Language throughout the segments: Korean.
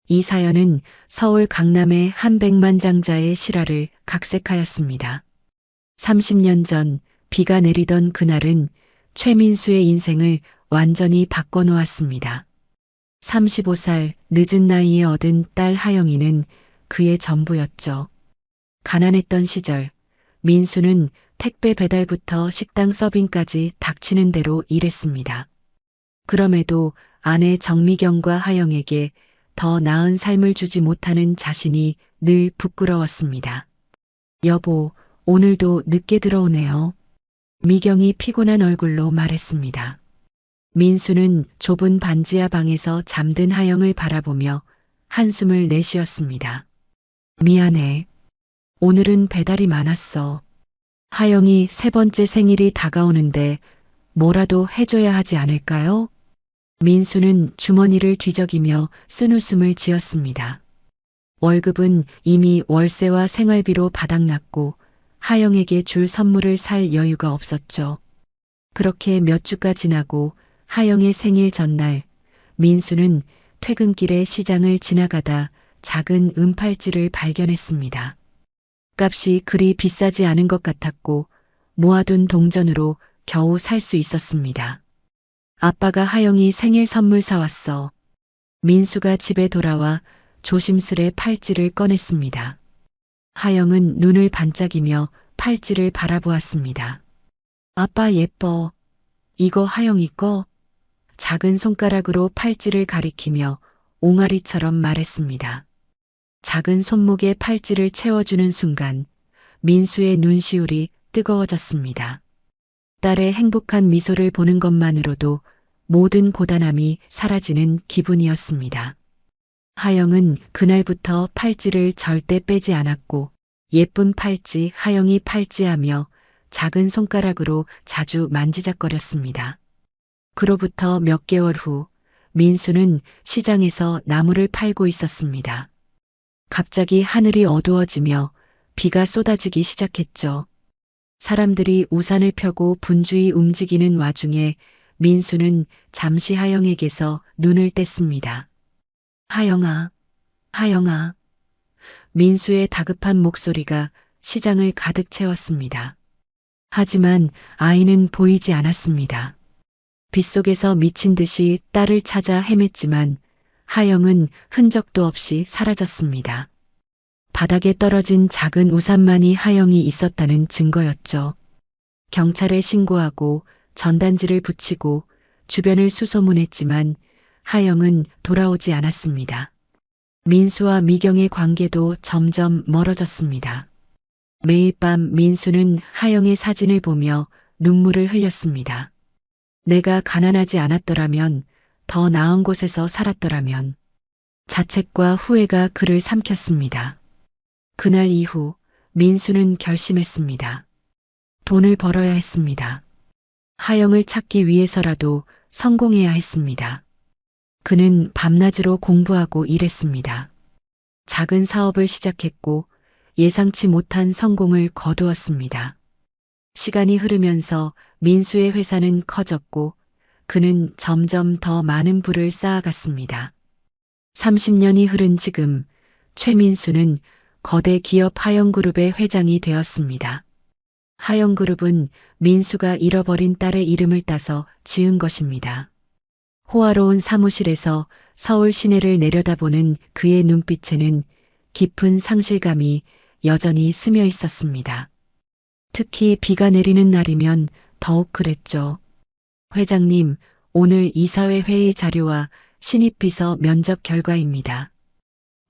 이 사연은 서울 강남의 한 백만장자의 실화를 각색하였습니다. 30년 전 비가 내리던 그날은 최민수의 인생을 완전히 바꿔놓았습니다. 35살 늦은 나이에 얻은 딸 하영이는 그의 전부였죠. 가난했던 시절 민수는 택배 배달부터 식당 서빙까지 닥치는 대로 일했습니다. 그럼에도 아내 정미경과 하영에게 더 나은 삶을 주지 못하는 자신이 늘 부끄러웠습니다. 여보, 오늘도 늦게 들어오네요. 미경이 피곤한 얼굴로 말했습니다. 민수는 좁은 반지하 방에서 잠든 하영을 바라보며 한숨을 내쉬었습니다. 미안해. 오늘은 배달이 많았어. 하영이 세 번째 생일이 다가오는데 뭐라도 해줘야 하지 않을까요? 민수는 주머니를 뒤적이며 쓴웃음을 지었습니다. 월급은 이미 월세와 생활비로 바닥났고 하영에게 줄 선물을 살 여유가 없었죠. 그렇게 몇 주가 지나고 하영의 생일 전날 민수는 퇴근길에 시장을 지나가다 작은 은팔찌를 발견했습니다. 값이 그리 비싸지 않은 것 같았고 모아둔 동전으로 겨우 살 수 있었습니다. 아빠가 하영이 생일 선물 사왔어. 민수가 집에 돌아와 조심스레 팔찌를 꺼냈습니다. 하영은 눈을 반짝이며 팔찌를 바라보았습니다. 아빠 예뻐. 이거 하영이 거? 작은 손가락으로 팔찌를 가리키며 옹알이처럼 말했습니다. 작은 손목에 팔찌를 채워주는 순간 민수의 눈시울이 뜨거워졌습니다. 딸의 행복한 미소를 보는 것만으로도 모든 고단함이 사라지는 기분이었습니다. 하영은 그날부터 팔찌를 절대 빼지 않았고 예쁜 팔찌 하영이 팔찌하며 작은 손가락으로 자주 만지작거렸습니다. 그로부터 몇 개월 후 민수는 시장에서 나무를 팔고 있었습니다. 갑자기 하늘이 어두워지며 비가 쏟아지기 시작했죠. 사람들이 우산을 펴고 분주히 움직이는 와중에 민수는 잠시 하영에게서 눈을 뗐습니다. 하영아, 하영아. 민수의 다급한 목소리가 시장을 가득 채웠습니다. 하지만 아이는 보이지 않았습니다. 빗속에서 미친 듯이 딸을 찾아 헤맸지만 하영은 흔적도 없이 사라졌습니다. 바닥에 떨어진 작은 우산만이 하영이 있었다는 증거였죠. 경찰에 신고하고 전단지를 붙이고 주변을 수소문했지만 하영은 돌아오지 않았습니다. 민수와 미경의 관계도 점점 멀어졌습니다. 매일 밤 민수는 하영의 사진을 보며 눈물을 흘렸습니다. 내가 가난하지 않았더라면, 더 나은 곳에서 살았더라면. 자책과 후회가 그를 삼켰습니다. 그날 이후 민수는 결심했습니다. 돈을 벌어야 했습니다. 하영을 찾기 위해서라도 성공해야 했습니다. 그는 밤낮으로 공부하고 일했습니다. 작은 사업을 시작했고 예상치 못한 성공을 거두었습니다. 시간이 흐르면서 민수의 회사는 커졌고 그는 점점 더 많은 부를 쌓아갔습니다. 30년이 흐른 지금 최민수는 거대 기업 하영그룹의 회장이 되었습니다. 하영그룹은 민수가 잃어버린 딸의 이름을 따서 지은 것입니다. 호화로운 사무실에서 서울 시내를 내려다보는 그의 눈빛에는 깊은 상실감이 여전히 스며 있었습니다. 특히 비가 내리는 날이면 더욱 그랬죠. 회장님, 오늘 이사회 회의 자료와 신입 비서 면접 결과입니다.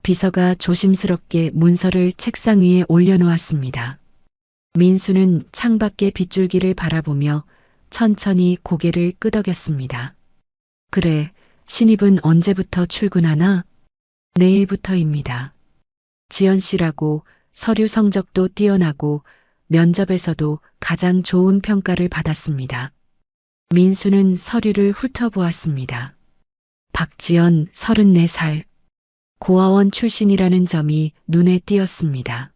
비서가 조심스럽게 문서를 책상 위에 올려놓았습니다. 민수는 창밖의 빗줄기를 바라보며 천천히 고개를 끄덕였습니다. 그래, 신입은 언제부터 출근하나? 내일부터입니다. 지연 씨라고 서류 성적도 뛰어나고 면접에서도 가장 좋은 평가를 받았습니다. 민수는 서류를 훑어보았습니다. 박지연 34살. 고아원 출신이라는 점이 눈에 띄었습니다.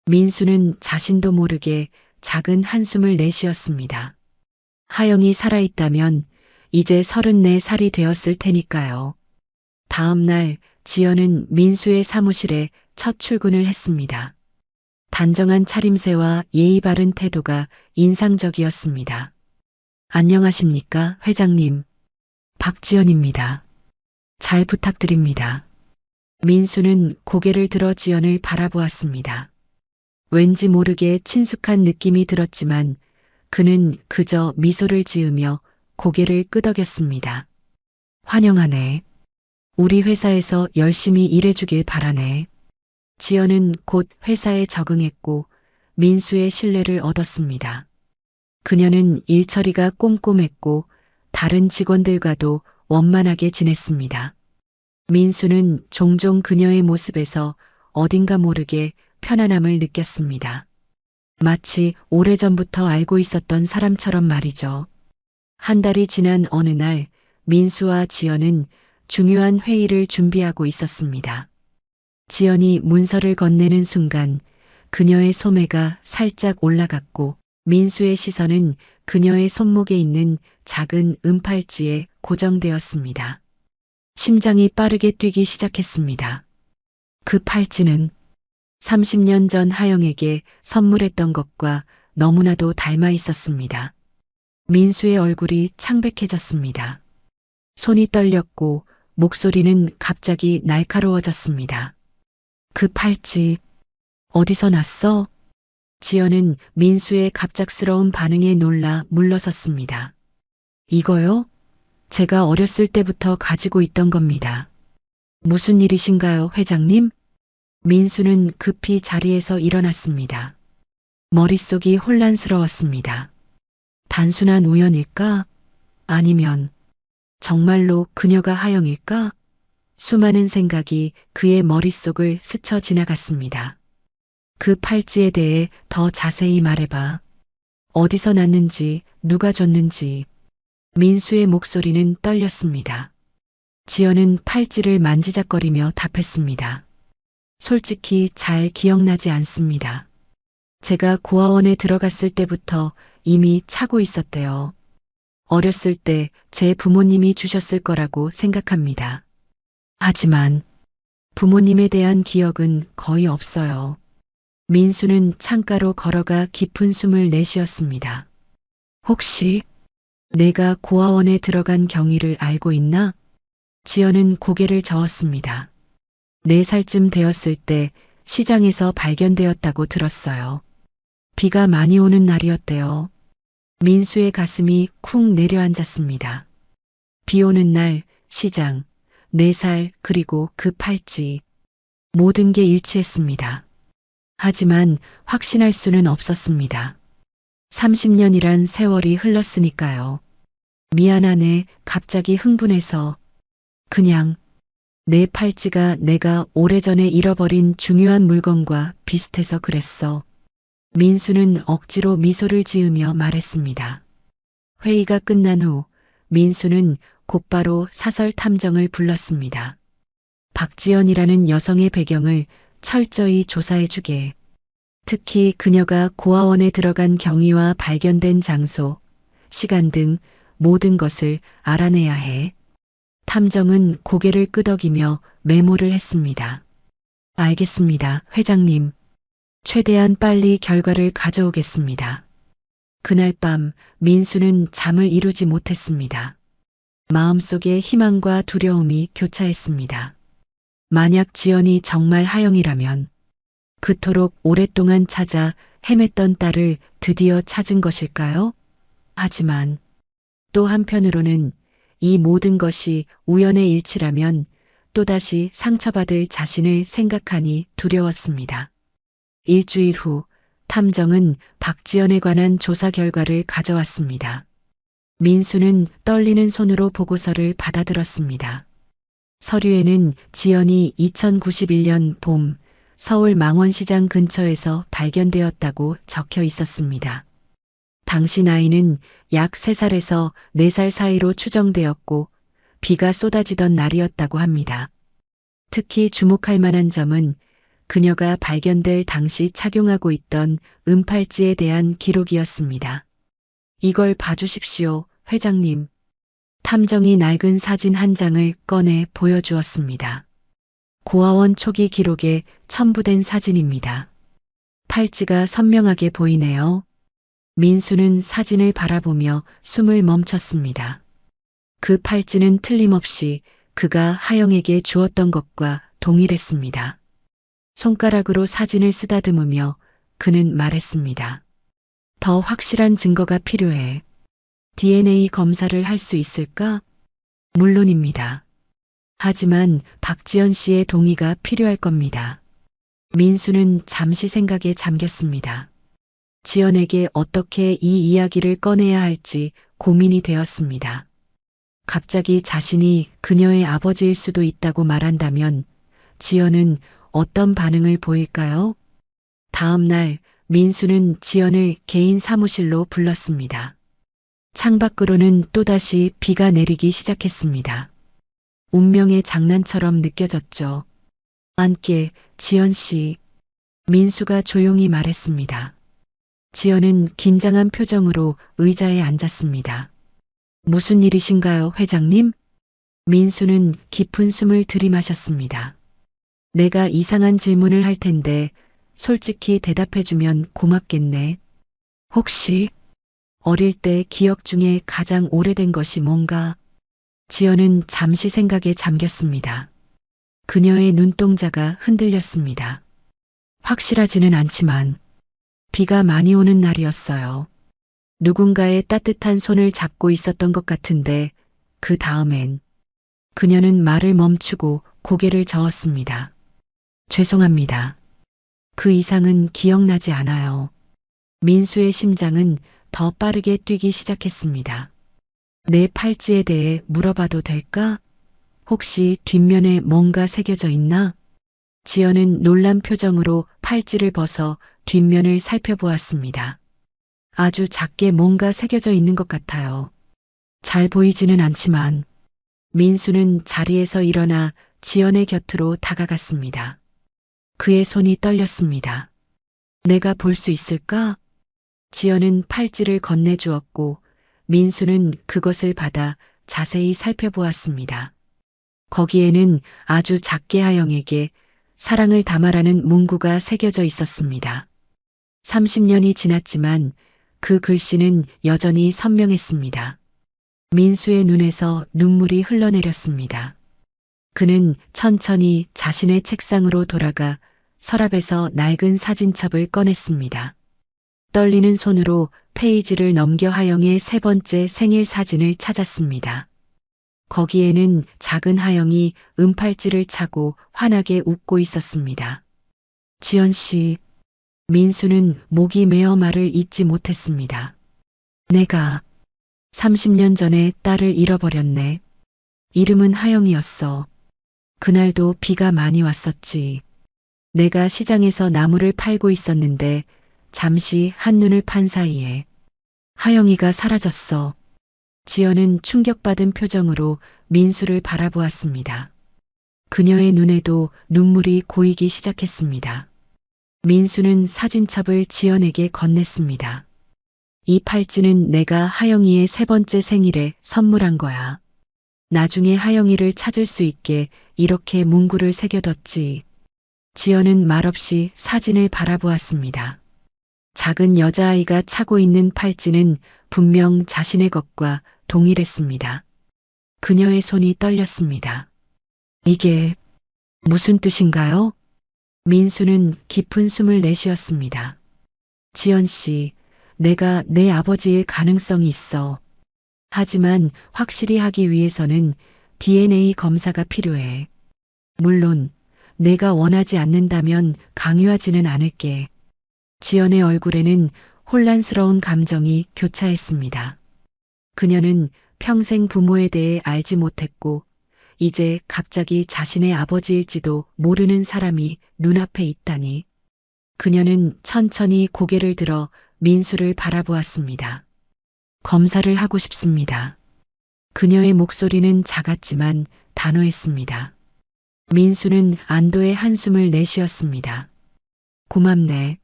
민수는 자신도 모르게 작은 한숨을 내쉬었습니다. 하영이 살아있다면 이제 34살이 되었을 테니까요. 다음 날 지연은 민수의 사무실에 첫 출근을 했습니다. 단정한 차림새와 예의 바른 태도가 인상적이었습니다. 안녕하십니까, 회장님. 박지연입니다. 잘 부탁드립니다. 민수는 고개를 들어 지연을 바라보았습니다. 왠지 모르게 친숙한 느낌이 들었지만 그는 그저 미소를 지으며 고개를 끄덕였습니다. 환영하네. 우리 회사에서 열심히 일해주길 바라네. 지연은 곧 회사에 적응했고 민수의 신뢰를 얻었습니다. 그녀는 일처리가 꼼꼼했고 다른 직원들과도 원만하게 지냈습니다. 민수는 종종 그녀의 모습에서 어딘가 모르게 편안함을 느꼈습니다. 마치 오래전부터 알고 있었던 사람처럼 말이죠. 한 달이 지난 어느 날 민수와 지연은 중요한 회의를 준비하고 있었습니다. 지연이 문서를 건네는 순간 그녀의 소매가 살짝 올라갔고 민수의 시선은 그녀의 손목에 있는 작은 은팔찌에 고정되었습니다. 심장이 빠르게 뛰기 시작했습니다. 그 팔찌는 30년 전 하영에게 선물했던 것과 너무나도 닮아 있었습니다. 민수의 얼굴이 창백해졌습니다. 손이 떨렸고 목소리는 갑자기 날카로워졌습니다. 그 팔찌 어디서 났어? 지연은 민수의 갑작스러운 반응에 놀라 물러섰습니다. 이거요? 제가 어렸을 때부터 가지고 있던 겁니다. 무슨 일이신가요, 회장님? 민수는 급히 자리에서 일어났습니다. 머릿속이 혼란스러웠습니다. 단순한 우연일까? 아니면 정말로 그녀가 하영일까? 수많은 생각이 그의 머릿속을 스쳐 지나갔습니다. 그 팔찌에 대해 더 자세히 말해봐. 어디서 났는지, 누가 줬는지. 민수의 목소리는 떨렸습니다. 지연은 팔찌를 만지작거리며 답했습니다. 솔직히 잘 기억나지 않습니다. 제가 고아원에 들어갔을 때부터 이미 차고 있었대요. 어렸을 때 제 부모님이 주셨을 거라고 생각합니다. 하지만 부모님에 대한 기억은 거의 없어요. 민수는 창가로 걸어가 깊은 숨을 내쉬었습니다. 혹시 내가 고아원에 들어간 경위를 알고 있나? 지연은 고개를 저었습니다. 4살쯤 되었을 때 시장에서 발견되었다고 들었어요. 비가 많이 오는 날이었대요. 민수의 가슴이 쿵 내려앉았습니다. 비 오는 날, 시장, 4살, 그리고 그 팔찌. 모든 게 일치했습니다. 하지만 확신할 수는 없었습니다. 30년이란 세월이 흘렀으니까요. 미안하네, 갑자기 흥분해서. 그냥 내 팔찌가 내가 오래전에 잃어버린 중요한 물건과 비슷해서 그랬어. 민수는 억지로 미소를 지으며 말했습니다. 회의가 끝난 후 민수는 곧바로 사설 탐정을 불렀습니다. 박지연이라는 여성의 배경을 철저히 조사해주게. 특히 그녀가 고아원에 들어간 경위와 발견된 장소, 시간 등 모든 것을 알아내야 해. 탐정은 고개를 끄덕이며 메모를 했습니다. 알겠습니다, 회장님. 최대한 빨리 결과를 가져오겠습니다. 그날 밤 민수는 잠을 이루지 못했습니다. 마음속에 희망과 두려움이 교차했습니다. 만약 지연이 정말 하영이라면 그토록 오랫동안 찾아 헤맸던 딸을 드디어 찾은 것일까요? 하지만 또 한편으로는 이 모든 것이 우연의 일치라면 또다시 상처받을 자신을 생각하니 두려웠습니다. 일주일 후 탐정은 박지연에 관한 조사 결과를 가져왔습니다. 민수는 떨리는 손으로 보고서를 받아들었습니다. 서류에는 지연이 2091년 봄 서울 망원시장 근처에서 발견되었다고 적혀 있었습니다. 당시 나이는 약 3살에서 4살 사이로 추정되었고 비가 쏟아지던 날이었다고 합니다. 특히 주목할 만한 점은 그녀가 발견될 당시 착용하고 있던 은팔찌에 대한 기록이었습니다. 이걸 봐주십시오, 회장님. 탐정이 낡은 사진 한 장을 꺼내 보여주었습니다. 고아원 초기 기록에 첨부된 사진입니다. 팔찌가 선명하게 보이네요. 민수는 사진을 바라보며 숨을 멈췄습니다. 그 팔찌는 틀림없이 그가 하영에게 주었던 것과 동일했습니다. 손가락으로 사진을 쓰다듬으며 그는 말했습니다. 더 확실한 증거가 필요해. DNA 검사를 할 수 있을까? 물론입니다. 하지만 박지연 씨의 동의가 필요할 겁니다. 민수는 잠시 생각에 잠겼습니다. 지연에게 어떻게 이 이야기를 꺼내야 할지 고민이 되었습니다. 갑자기 자신이 그녀의 아버지일 수도 있다고 말한다면 지연은 어떤 반응을 보일까요? 다음 날 민수는 지연을 개인 사무실로 불렀습니다. 창밖으로는 또다시 비가 내리기 시작했습니다. 운명의 장난처럼 느껴졌죠. 함께 지연 씨, 민수가 조용히 말했습니다. 지연은 긴장한 표정으로 의자에 앉았습니다. 무슨 일이신가요, 회장님? 민수는 깊은 숨을 들이마셨습니다. 내가 이상한 질문을 할 텐데 솔직히 대답해주면 고맙겠네. 혹시 어릴 때 기억 중에 가장 오래된 것이 뭔가? 지연은 잠시 생각에 잠겼습니다. 그녀의 눈동자가 흔들렸습니다. 확실하지는 않지만 비가 많이 오는 날이었어요. 누군가의 따뜻한 손을 잡고 있었던 것 같은데 그 다음엔 그녀는 말을 멈추고 고개를 저었습니다. 죄송합니다. 그 이상은 기억나지 않아요. 민수의 심장은 더 빠르게 뛰기 시작했습니다. 내 팔찌에 대해 물어봐도 될까? 혹시 뒷면에 뭔가 새겨져 있나? 지연은 놀란 표정으로 팔찌를 벗어 뒷면을 살펴보았습니다. 아주 작게 뭔가 새겨져 있는 것 같아요. 잘 보이지는 않지만 민수는 자리에서 일어나 지연의 곁으로 다가갔습니다. 그의 손이 떨렸습니다. 내가 볼 수 있을까? 지연은 팔찌를 건네주었고 민수는 그것을 받아 자세히 살펴보았습니다. 거기에는 아주 작게 하영에게 사랑을 담아라는 문구가 새겨져 있었습니다. 30년이 지났지만 그 글씨는 여전히 선명했습니다. 민수의 눈에서 눈물이 흘러내렸습니다. 그는 천천히 자신의 책상으로 돌아가 서랍에서 낡은 사진첩을 꺼냈습니다. 떨리는 손으로 페이지를 넘겨 하영의 세 번째 생일 사진을 찾았습니다. 거기에는 작은 하영이 은팔찌를 차고 환하게 웃고 있었습니다. 지연 씨, 민수는 목이 메어 말을 잇지 못했습니다. 내가 30년 전에 딸을 잃어버렸네. 이름은 하영이었어. 그날도 비가 많이 왔었지. 내가 시장에서 나무를 팔고 있었는데 잠시 한눈을 판 사이에 하영이가 사라졌어. 지연은 충격받은 표정으로 민수를 바라보았습니다. 그녀의 눈에도 눈물이 고이기 시작했습니다. 민수는 사진첩을 지연에게 건넸습니다. 이 팔찌는 내가 하영이의 세 번째 생일에 선물한 거야. 나중에 하영이를 찾을 수 있게 이렇게 문구를 새겨뒀지. 지연은 말없이 사진을 바라보았습니다. 작은 여자아이가 차고 있는 팔찌는 분명 자신의 것과 동일했습니다. 그녀의 손이 떨렸습니다. 이게 무슨 뜻인가요? 민수는 깊은 숨을 내쉬었습니다. 지연 씨, 내가 내 아버지일 가능성이 있어. 하지만 확실히 하기 위해서는 DNA 검사가 필요해. 물론 내가 원하지 않는다면 강요하지는 않을게. 지연의 얼굴에는 혼란스러운 감정이 교차했습니다. 그녀는 평생 부모에 대해 알지 못했고 이제 갑자기 자신의 아버지일지도 모르는 사람이 눈앞에 있다니. 그녀는 천천히 고개를 들어 민수를 바라보았습니다. 검사를 하고 싶습니다. 그녀의 목소리는 작았지만 단호했습니다. 민수는 안도의 한숨을 내쉬었습니다. 고맙네.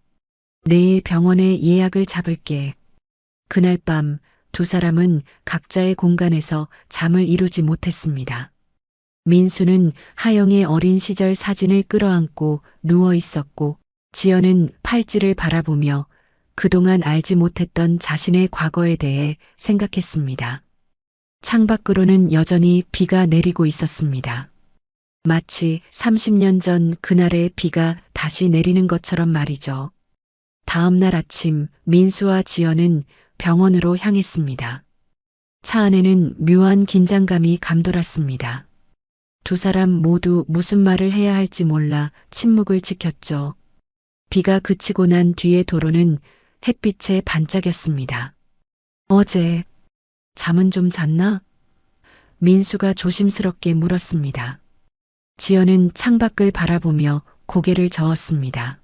내일 병원에 예약을 잡을게. 그날 밤 두 사람은 각자의 공간에서 잠을 이루지 못했습니다. 민수는 하영의 어린 시절 사진을 끌어안고 누워 있었고, 지연은 팔찌를 바라보며 그동안 알지 못했던 자신의 과거에 대해 생각했습니다. 창밖으로는 여전히 비가 내리고 있었습니다. 마치 30년 전 그날의 비가 다시 내리는 것처럼 말이죠. 다음 날 아침 민수와 지연은 병원으로 향했습니다. 차 안에는 묘한 긴장감이 감돌았습니다. 두 사람 모두 무슨 말을 해야 할지 몰라 침묵을 지켰죠. 비가 그치고 난 뒤의 도로는 햇빛에 반짝였습니다. 어제 잠은 좀 잤나? 민수가 조심스럽게 물었습니다. 지연은 창밖을 바라보며 고개를 저었습니다.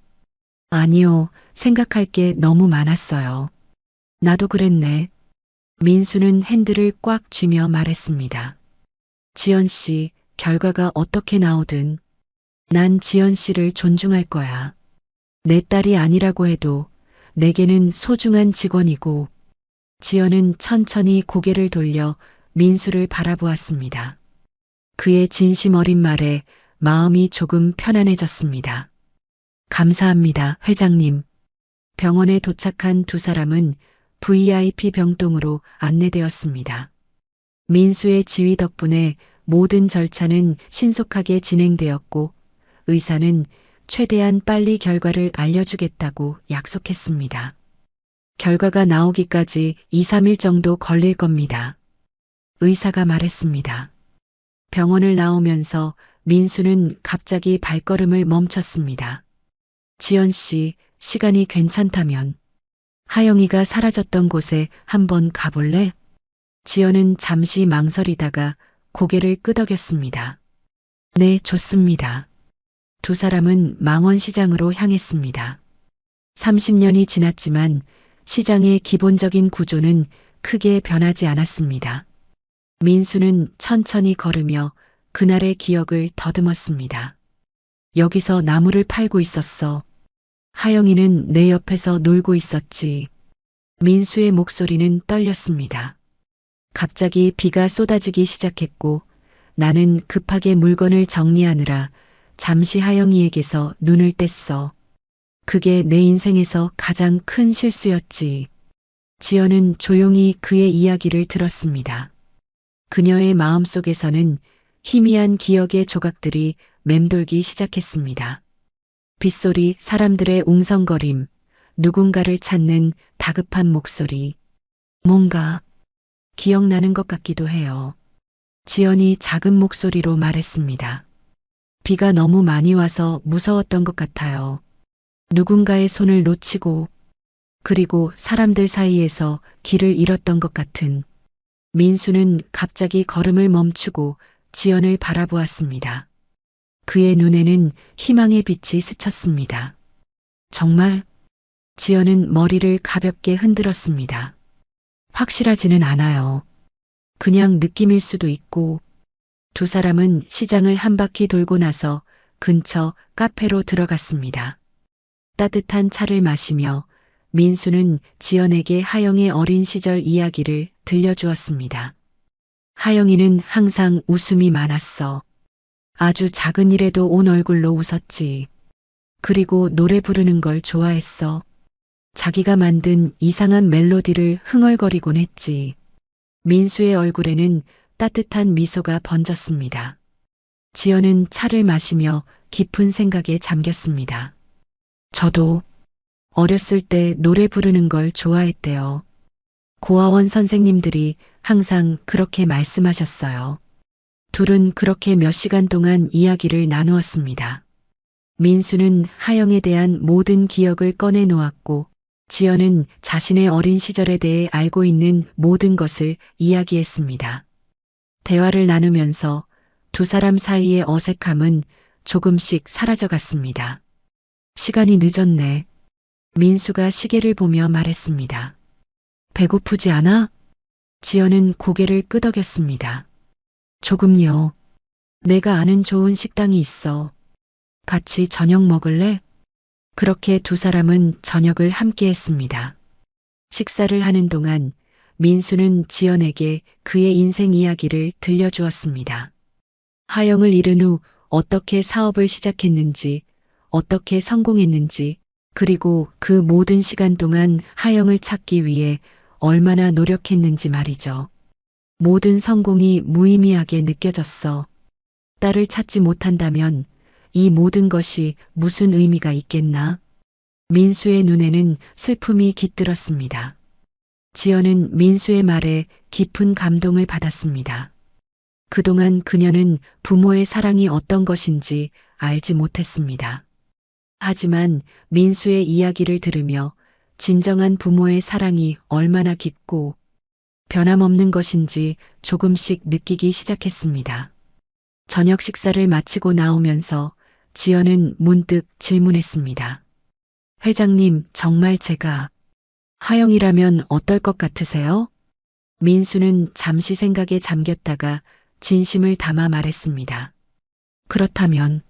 아니요, 생각할 게 너무 많았어요. 나도 그랬네. 민수는 핸들을 꽉 쥐며 말했습니다. 지연 씨, 결과가 어떻게 나오든 난 지연 씨를 존중할 거야. 내 딸이 아니라고 해도 내게는 소중한 직원이고. 지연은 천천히 고개를 돌려 민수를 바라보았습니다. 그의 진심 어린 말에 마음이 조금 편안해졌습니다. 감사합니다, 회장님. 병원에 도착한 두 사람은 VIP 병동으로 안내되었습니다. 민수의 지휘 덕분에 모든 절차는 신속하게 진행되었고, 의사는 최대한 빨리 결과를 알려주겠다고 약속했습니다. 결과가 나오기까지 2, 3일 정도 걸릴 겁니다. 의사가 말했습니다. 병원을 나오면서 민수는 갑자기 발걸음을 멈췄습니다. 지연 씨, 시간이 괜찮다면 하영이가 사라졌던 곳에 한번 가볼래? 지연은 잠시 망설이다가 고개를 끄덕였습니다. 네, 좋습니다. 두 사람은 망원시장으로 향했습니다. 30년이 지났지만 시장의 기본적인 구조는 크게 변하지 않았습니다. 민수는 천천히 걸으며 그날의 기억을 더듬었습니다. 여기서 나무를 팔고 있었어. 하영이는 내 옆에서 놀고 있었지. 민수의 목소리는 떨렸습니다. 갑자기 비가 쏟아지기 시작했고, 나는 급하게 물건을 정리하느라 잠시 하영이에게서 눈을 뗐어. 그게 내 인생에서 가장 큰 실수였지. 지연은 조용히 그의 이야기를 들었습니다. 그녀의 마음속에서는 희미한 기억의 조각들이 맴돌기 시작했습니다. 빗소리, 사람들의 웅성거림, 누군가를 찾는 다급한 목소리. 뭔가 기억나는 것 같기도 해요. 지연이 작은 목소리로 말했습니다. 비가 너무 많이 와서 무서웠던 것 같아요. 누군가의 손을 놓치고, 그리고 사람들 사이에서 길을 잃었던 것 같은. 민수는 갑자기 걸음을 멈추고 지연을 바라보았습니다. 그의 눈에는 희망의 빛이 스쳤습니다. 정말? 지연은 머리를 가볍게 흔들었습니다. 확실하지는 않아요. 그냥 느낌일 수도 있고. 두 사람은 시장을 한 바퀴 돌고 나서 근처 카페로 들어갔습니다. 따뜻한 차를 마시며 민수는 지연에게 하영의 어린 시절 이야기를 들려주었습니다. 하영이는 항상 웃음이 많았어. 아주 작은 일에도 온 얼굴로 웃었지. 그리고 노래 부르는 걸 좋아했어. 자기가 만든 이상한 멜로디를 흥얼거리곤 했지. 민수의 얼굴에는 따뜻한 미소가 번졌습니다. 지연은 차를 마시며 깊은 생각에 잠겼습니다. 저도 어렸을 때 노래 부르는 걸 좋아했대요. 고아원 선생님들이 항상 그렇게 말씀하셨어요. 둘은 그렇게 몇 시간 동안 이야기를 나누었습니다. 민수는 하영에 대한 모든 기억을 꺼내 놓았고, 지연은 자신의 어린 시절에 대해 알고 있는 모든 것을 이야기했습니다. 대화를 나누면서 두 사람 사이의 어색함은 조금씩 사라져갔습니다. 시간이 늦었네. 민수가 시계를 보며 말했습니다. 배고프지 않아? 지연은 고개를 끄덕였습니다. 조금요. 내가 아는 좋은 식당이 있어. 같이 저녁 먹을래? 그렇게 두 사람은 저녁을 함께 했습니다. 식사를 하는 동안 민수는 지연에게 그의 인생 이야기를 들려주었습니다. 하영을 잃은 후 어떻게 사업을 시작했는지, 어떻게 성공했는지, 그리고 그 모든 시간 동안 하영을 찾기 위해 얼마나 노력했는지 말이죠. 모든 성공이 무의미하게 느껴졌어. 딸을 찾지 못한다면 이 모든 것이 무슨 의미가 있겠나? 민수의 눈에는 슬픔이 깃들었습니다. 지연은 민수의 말에 깊은 감동을 받았습니다. 그동안 그녀는 부모의 사랑이 어떤 것인지 알지 못했습니다. 하지만 민수의 이야기를 들으며 진정한 부모의 사랑이 얼마나 깊고 변함없는 것인지 조금씩 느끼기 시작했습니다. 저녁 식사를 마치고 나오면서 지연은 문득 질문했습니다. 회장님, 정말 제가 하영이라면 어떨 것 같으세요? 민수는 잠시 생각에 잠겼다가 진심을 담아 말했습니다. 그렇다면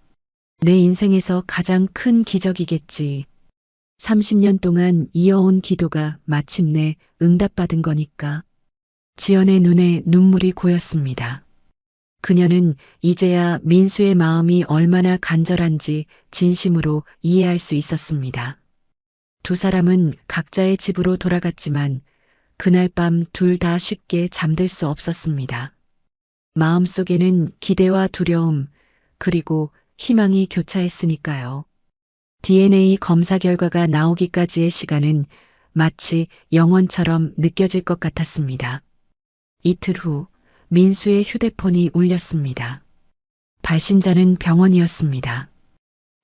내 인생에서 가장 큰 기적이겠지. 30년 동안 이어온 기도가 마침내 응답받은 거니까. 지연의 눈에 눈물이 고였습니다. 그녀는 이제야 민수의 마음이 얼마나 간절한지 진심으로 이해할 수 있었습니다. 두 사람은 각자의 집으로 돌아갔지만 그날 밤 둘 다 쉽게 잠들 수 없었습니다. 마음속에는 기대와 두려움, 그리고 희망이 교차했으니까요. DNA 검사 결과가 나오기까지의 시간은 마치 영원처럼 느껴질 것 같았습니다. 이틀 후 민수의 휴대폰이 울렸습니다. 발신자는 병원이었습니다.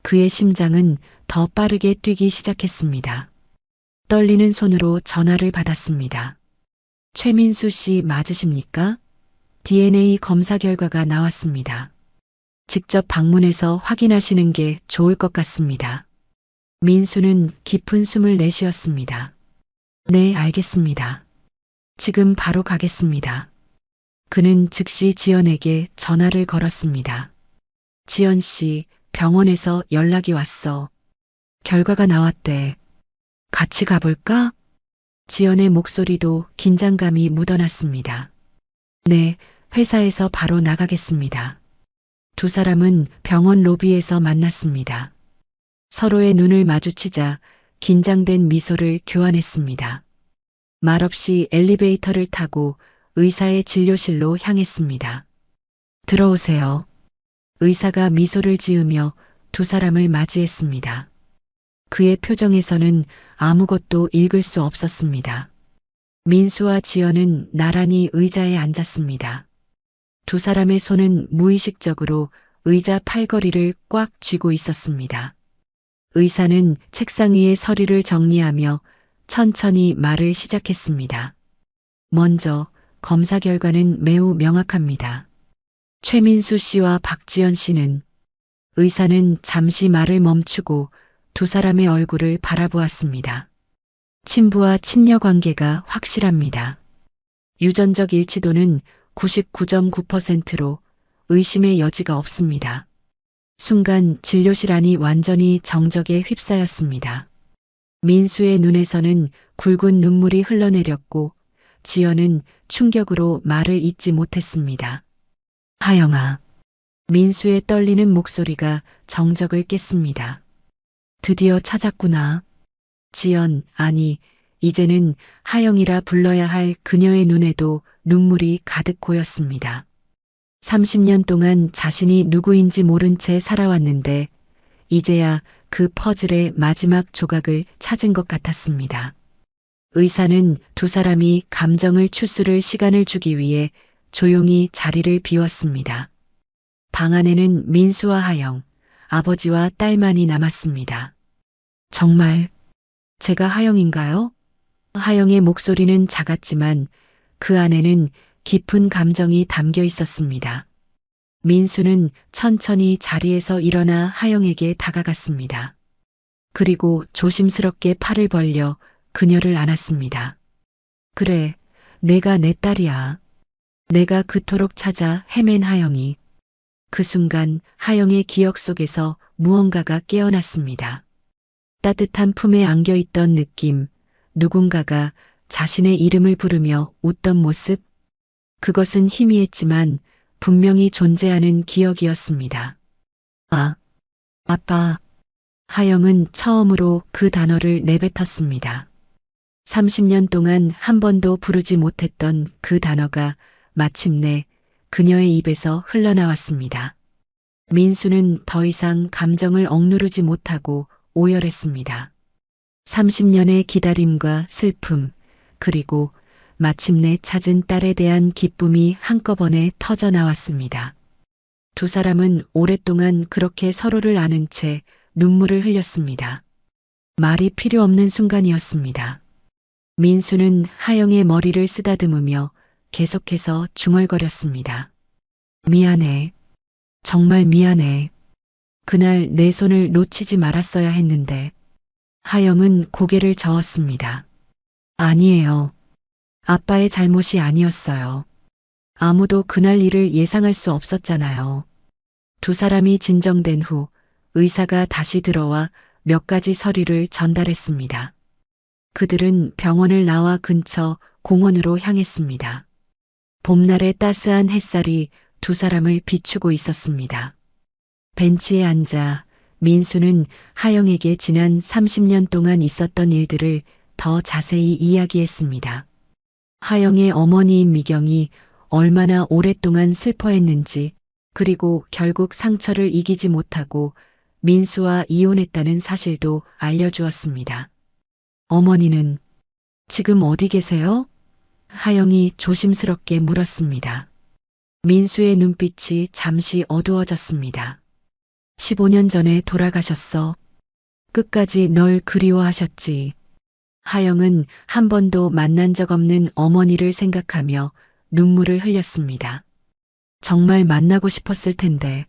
그의 심장은 더 빠르게 뛰기 시작했습니다. 떨리는 손으로 전화를 받았습니다. 최민수 씨 맞으십니까? DNA 검사 결과가 나왔습니다. 직접 방문해서 확인하시는 게 좋을 것 같습니다. 민수는 깊은 숨을 내쉬었습니다. 네, 알겠습니다. 지금 바로 가겠습니다. 그는 즉시 지연에게 전화를 걸었습니다. 지연 씨, 병원에서 연락이 왔어. 결과가 나왔대. 같이 가볼까? 지연의 목소리도 긴장감이 묻어났습니다. 네, 회사에서 바로 나가겠습니다. 두 사람은 병원 로비에서 만났습니다. 서로의 눈을 마주치자 긴장된 미소를 교환했습니다. 말없이 엘리베이터를 타고 의사의 진료실로 향했습니다. 들어오세요. 의사가 미소를 지으며 두 사람을 맞이했습니다. 그의 표정에서는 아무것도 읽을 수 없었습니다. 민수와 지연은 나란히 의자에 앉았습니다. 두 사람의 손은 무의식적으로 의자 팔걸이를 꽉 쥐고 있었습니다. 의사는 책상 위에 서류를 정리하며 천천히 말을 시작했습니다. 먼저 검사 결과는 매우 명확합니다. 최민수 씨와 박지연 씨는 의사는 잠시 말을 멈추고 두 사람의 얼굴을 바라보았습니다. 친부와 친녀 관계가 확실합니다. 유전적 일치도는 99.9%로 의심의 여지가 없습니다. 순간 진료실 안이 완전히 정적에 휩싸였습니다. 민수의 눈에서는 굵은 눈물이 흘러내렸고 지연은 충격으로 말을 잇지 못했습니다. 하영아. 민수의 떨리는 목소리가 정적을 깼습니다. 드디어 찾았구나. 지연, 아니, 이제는 하영이라 불러야 할 그녀의 눈에도 눈물이 가득 고였습니다. 30년 동안 자신이 누구인지 모른 채 살아왔는데 이제야 그 퍼즐의 마지막 조각을 찾은 것 같았습니다. 의사는 두 사람이 감정을 추스를 시간을 주기 위해 조용히 자리를 비웠습니다. 방 안에는 민수와 하영, 아버지와 딸만이 남았습니다. 정말 제가 하영인가요? 하영의 목소리는 작았지만 그 안에는 깊은 감정이 담겨 있었습니다. 민수는 천천히 자리에서 일어나 하영에게 다가갔습니다. 그리고 조심스럽게 팔을 벌려 그녀를 안았습니다. 그래, 내가 내 딸이야. 내가 그토록 찾아 헤맨 하영이. 그 순간 하영의 기억 속에서 무언가가 깨어났습니다. 따뜻한 품에 안겨있던 느낌, 누군가가 자신의 이름을 부르며 웃던 모습. 그것은 희미했지만 분명히 존재하는 기억이었습니다. 아, 아빠. 하영은 처음으로 그 단어를 내뱉었습니다. 30년 동안 한 번도 부르지 못했던 그 단어가 마침내 그녀의 입에서 흘러나왔습니다. 민수는 더 이상 감정을 억누르지 못하고 오열했습니다. 30년의 기다림과 슬픔, 그리고 마침내 찾은 딸에 대한 기쁨이 한꺼번에 터져 나왔습니다. 두 사람은 오랫동안 그렇게 서로를 아는 채 눈물을 흘렸습니다. 말이 필요 없는 순간이었습니다. 민수는 하영의 머리를 쓰다듬으며 계속해서 중얼거렸습니다. 미안해. 정말 미안해. 그날 내 손을 놓치지 말았어야 했는데. 하영은 고개를 저었습니다. 아니에요. 아빠의 잘못이 아니었어요. 아무도 그날 일을 예상할 수 없었잖아요. 두 사람이 진정된 후 의사가 다시 들어와 몇 가지 서류를 전달했습니다. 그들은 병원을 나와 근처 공원으로 향했습니다. 봄날의 따스한 햇살이 두 사람을 비추고 있었습니다. 벤치에 앉아 민수는 하영에게 지난 30년 동안 있었던 일들을 더 자세히 이야기했습니다. 하영의 어머니인 미경이 얼마나 오랫동안 슬퍼했는지, 그리고 결국 상처를 이기지 못하고 민수와 이혼했다는 사실도 알려주었습니다. 어머니는 지금 어디 계세요? 하영이 조심스럽게 물었습니다. 민수의 눈빛이 잠시 어두워졌습니다. 15년 전에 돌아가셨어. 끝까지 널 그리워하셨지. 하영은 한 번도 만난 적 없는 어머니를 생각하며 눈물을 흘렸습니다. 정말 만나고 싶었을 텐데.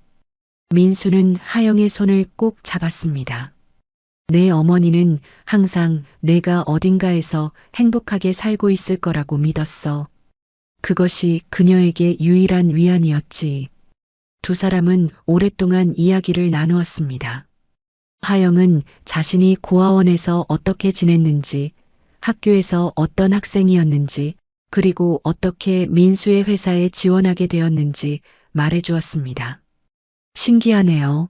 민수는 하영의 손을 꼭 잡았습니다. 내 어머니는 항상 내가 어딘가에서 행복하게 살고 있을 거라고 믿었어. 그것이 그녀에게 유일한 위안이었지. 두 사람은 오랫동안 이야기를 나누었습니다. 하영은 자신이 고아원에서 어떻게 지냈는지, 학교에서 어떤 학생이었는지, 그리고 어떻게 민수의 회사에 지원하게 되었는지 말해주었습니다. 신기하네요.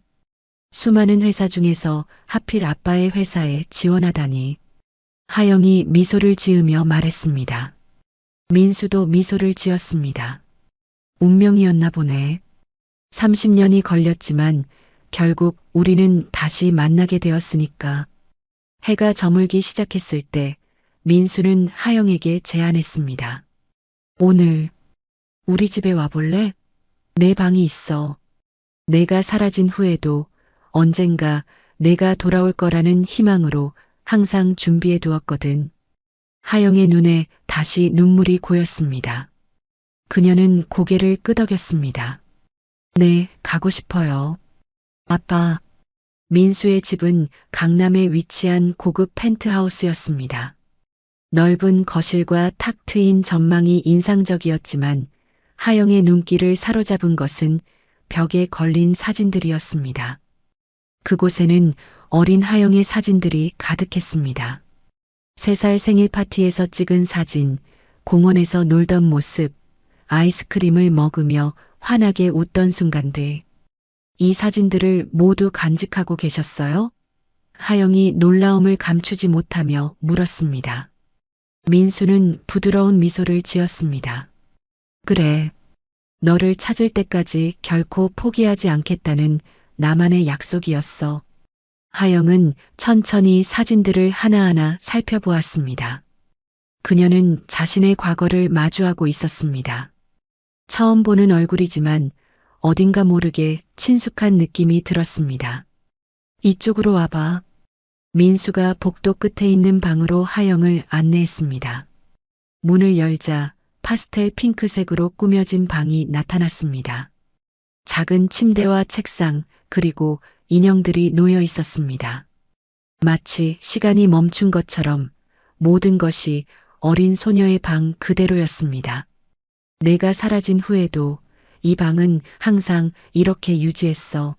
수많은 회사 중에서 하필 아빠의 회사에 지원하다니. 하영이 미소를 지으며 말했습니다. 민수도 미소를 지었습니다. 운명이었나 보네. 30년이 걸렸지만 결국 우리는 다시 만나게 되었으니까. 해가 저물기 시작했을 때 민수는 하영에게 제안했습니다. 오늘 우리 집에 와볼래? 내 방이 있어. 내가 사라진 후에도 언젠가 내가 돌아올 거라는 희망으로 항상 준비해 두었거든. 하영의 눈에 다시 눈물이 고였습니다. 그녀는 고개를 끄덕였습니다. 네, 가고 싶어요. 아빠. 민수의 집은 강남에 위치한 고급 펜트하우스였습니다. 넓은 거실과 탁 트인 전망이 인상적이었지만 하영의 눈길을 사로잡은 것은 벽에 걸린 사진들이었습니다. 그곳에는 어린 하영의 사진들이 가득했습니다. 3살 생일 파티에서 찍은 사진, 공원에서 놀던 모습, 아이스크림을 먹으며 환하게 웃던 순간들. 이 사진들을 모두 간직하고 계셨어요? 하영이 놀라움을 감추지 못하며 물었습니다. 민수는 부드러운 미소를 지었습니다. 그래. 너를 찾을 때까지 결코 포기하지 않겠다는 나만의 약속이었어. 하영은 천천히 사진들을 하나하나 살펴보았습니다. 그녀는 자신의 과거를 마주하고 있었습니다. 처음 보는 얼굴이지만 어딘가 모르게 친숙한 느낌이 들었습니다. 이쪽으로 와봐. 민수가 복도 끝에 있는 방으로 하영을 안내했습니다. 문을 열자 파스텔 핑크색으로 꾸며진 방이 나타났습니다. 작은 침대와 책상, 그리고 인형들이 놓여 있었습니다. 마치 시간이 멈춘 것처럼 모든 것이 어린 소녀의 방 그대로였습니다. 내가 사라진 후에도 이 방은 항상 이렇게 유지했어.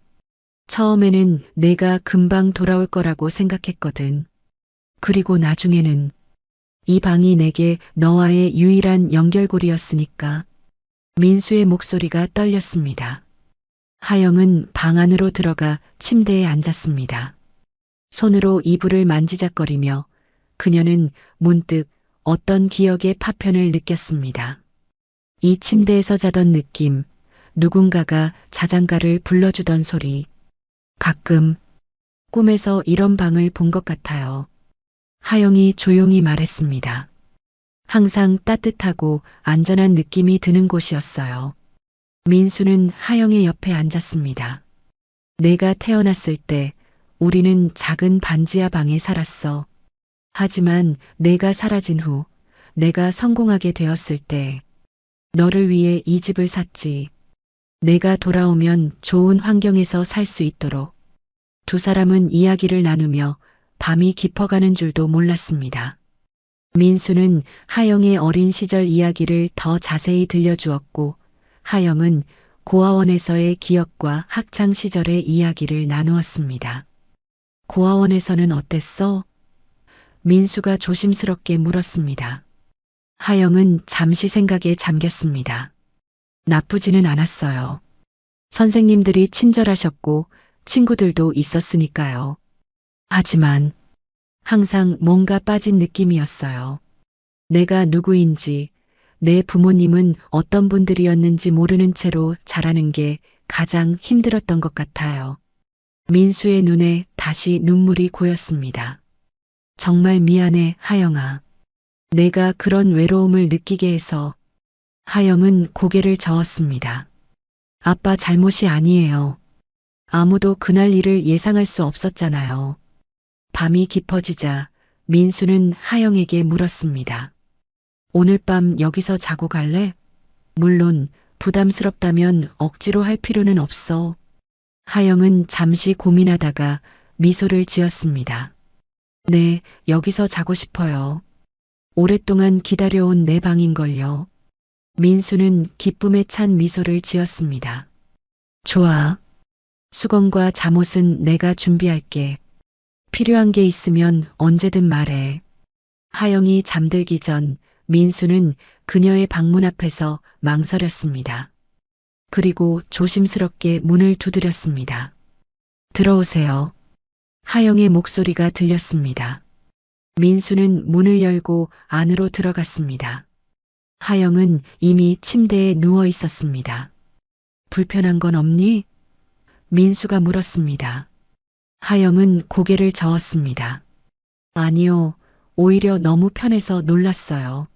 처음에는 내가 금방 돌아올 거라고 생각했거든. 그리고 나중에는 이 방이 내게 너와의 유일한 연결고리였으니까. 민수의 목소리가 떨렸습니다. 하영은 방 안으로 들어가 침대에 앉았습니다. 손으로 이불을 만지작거리며 그녀는 문득 어떤 기억의 파편을 느꼈습니다. 이 침대에서 자던 느낌, 누군가가 자장가를 불러주던 소리, 가끔 꿈에서 이런 방을 본 것 같아요. 하영이 조용히 말했습니다. 항상 따뜻하고 안전한 느낌이 드는 곳이었어요. 민수는 하영의 옆에 앉았습니다. 내가 태어났을 때 우리는 작은 반지하 방에 살았어. 하지만 내가 사라진 후, 내가 성공하게 되었을 때 너를 위해 이 집을 샀지. 내가 돌아오면 좋은 환경에서 살 수 있도록. 두 사람은 이야기를 나누며 밤이 깊어가는 줄도 몰랐습니다. 민수는 하영의 어린 시절 이야기를 더 자세히 들려주었고, 하영은 고아원에서의 기억과 학창 시절의 이야기를 나누었습니다. 고아원에서는 어땠어? 민수가 조심스럽게 물었습니다. 하영은 잠시 생각에 잠겼습니다. 나쁘지는 않았어요. 선생님들이 친절하셨고 친구들도 있었으니까요. 하지만 항상 뭔가 빠진 느낌이었어요. 내가 누구인지, 내 부모님은 어떤 분들이었는지 모르는 채로 자라는 게 가장 힘들었던 것 같아요. 민수의 눈에 다시 눈물이 고였습니다. 정말 미안해, 하영아. 내가 그런 외로움을 느끼게 해서. 하영은 고개를 저었습니다. 아빠 잘못이 아니에요. 아무도 그날 일을 예상할 수 없었잖아요. 밤이 깊어지자 민수는 하영에게 물었습니다. 오늘 밤 여기서 자고 갈래? 물론 부담스럽다면 억지로 할 필요는 없어. 하영은 잠시 고민하다가 미소를 지었습니다. 네, 여기서 자고 싶어요. 오랫동안 기다려온 내 방인걸요. 민수는 기쁨에 찬 미소를 지었습니다. 좋아. 수건과 잠옷은 내가 준비할게. 필요한 게 있으면 언제든 말해. 하영이 잠들기 전 민수는 그녀의 방문 앞에서 망설였습니다. 그리고 조심스럽게 문을 두드렸습니다. 들어오세요. 하영의 목소리가 들렸습니다. 민수는 문을 열고 안으로 들어갔습니다. 하영은 이미 침대에 누워 있었습니다. 불편한 건 없니? 민수가 물었습니다. 하영은 고개를 저었습니다. 아니요, 오히려 너무 편해서 놀랐어요.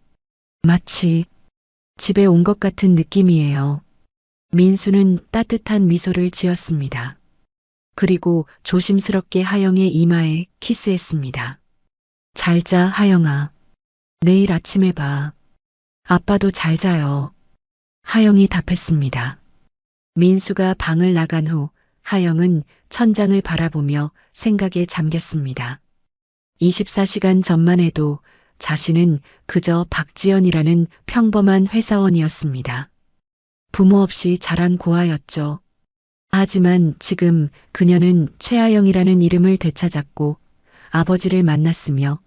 마치 집에 온 것 같은 느낌이에요. 민수는 따뜻한 미소를 지었습니다. 그리고 조심스럽게 하영의 이마에 키스했습니다. 잘 자, 하영아. 내일 아침에 봐. 아빠도 잘 자요. 하영이 답했습니다. 민수가 방을 나간 후 하영은 천장을 바라보며 생각에 잠겼습니다. 24시간 전만 해도 자신은 그저 박지연이라는 평범한 회사원이었습니다. 부모 없이 자란 고아였죠. 하지만 지금 그녀는 최하영이라는 이름을 되찾았고 아버지를 만났으며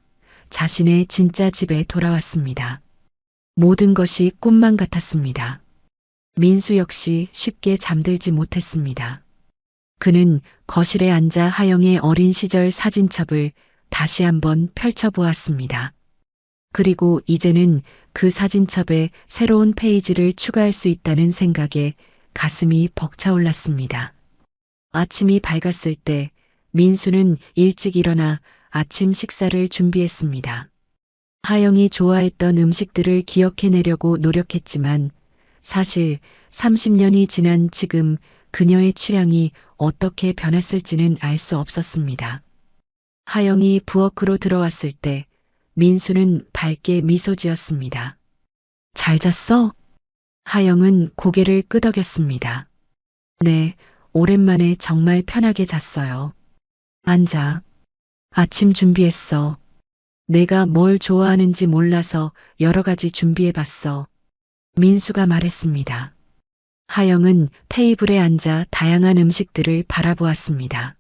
자신의 진짜 집에 돌아왔습니다. 모든 것이 꿈만 같았습니다. 민수 역시 쉽게 잠들지 못했습니다. 그는 거실에 앉아 하영의 어린 시절 사진첩을 다시 한번 펼쳐보았습니다. 그리고 이제는 그 사진첩에 새로운 페이지를 추가할 수 있다는 생각에 가슴이 벅차올랐습니다. 아침이 밝았을 때 민수는 일찍 일어나 아침 식사를 준비했습니다. 하영이 좋아했던 음식들을 기억해내려고 노력했지만 사실 30년이 지난 지금 그녀의 취향이 어떻게 변했을지는 알 수 없었습니다. 하영이 부엌으로 들어왔을 때 민수는 밝게 미소 지었습니다. 잘 잤어? 하영은 고개를 끄덕였습니다. 네, 오랜만에 정말 편하게 잤어요. 앉아. 아침 준비했어. 내가 뭘 좋아하는지 몰라서 여러 가지 준비해봤어. 민수가 말했습니다. 하영은 테이블에 앉아 다양한 음식들을 바라보았습니다.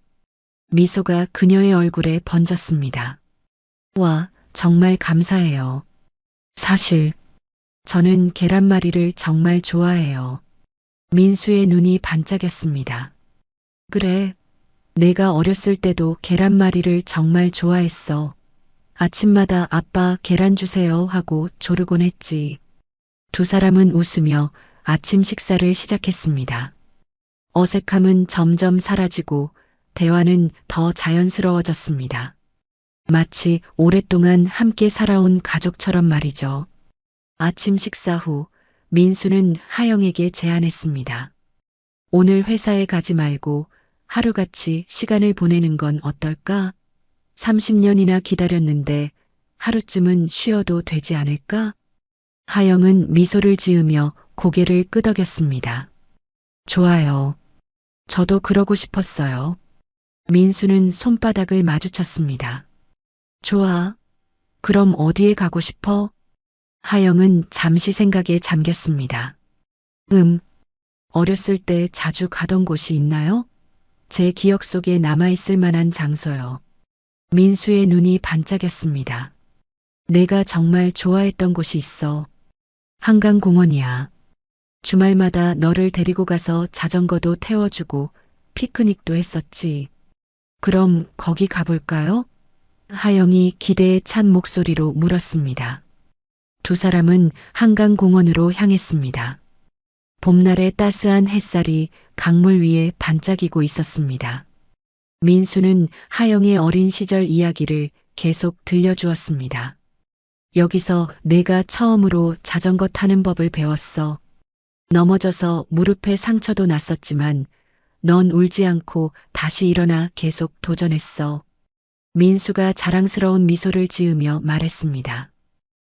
미소가 그녀의 얼굴에 번졌습니다. 와, 정말 감사해요. 사실 저는 계란말이를 정말 좋아해요. 민수의 눈이 반짝였습니다. 그래, 내가 어렸을 때도 계란말이를 정말 좋아했어. 아침마다 아빠 계란 주세요 하고 조르곤 했지. 두 사람은 웃으며 아침 식사를 시작했습니다. 어색함은 점점 사라지고 대화는 더 자연스러워졌습니다. 마치 오랫동안 함께 살아온 가족처럼 말이죠. 아침 식사 후 민수는 하영에게 제안했습니다. 오늘 회사에 가지 말고 하루같이 시간을 보내는 건 어떨까? 30년이나 기다렸는데 하루쯤은 쉬어도 되지 않을까? 하영은 미소를 지으며 고개를 끄덕였습니다. 좋아요. 저도 그러고 싶었어요. 민수는 손바닥을 마주쳤습니다. 좋아. 그럼 어디에 가고 싶어? 하영은 잠시 생각에 잠겼습니다. 어렸을 때 자주 가던 곳이 있나요? 제 기억 속에 남아있을 만한 장소요. 민수의 눈이 반짝였습니다. 내가 정말 좋아했던 곳이 있어. 한강공원이야. 주말마다 너를 데리고 가서 자전거도 태워주고 피크닉도 했었지. 그럼 거기 가볼까요? 하영이 기대에 찬 목소리로 물었습니다. 두 사람은 한강공원으로 향했습니다. 봄날의 따스한 햇살이 강물 위에 반짝이고 있었습니다. 민수는 하영의 어린 시절 이야기를 계속 들려주었습니다. 여기서 내가 처음으로 자전거 타는 법을 배웠어. 넘어져서 무릎에 상처도 났었지만 넌 울지 않고 다시 일어나 계속 도전했어. 민수가 자랑스러운 미소를 지으며 말했습니다.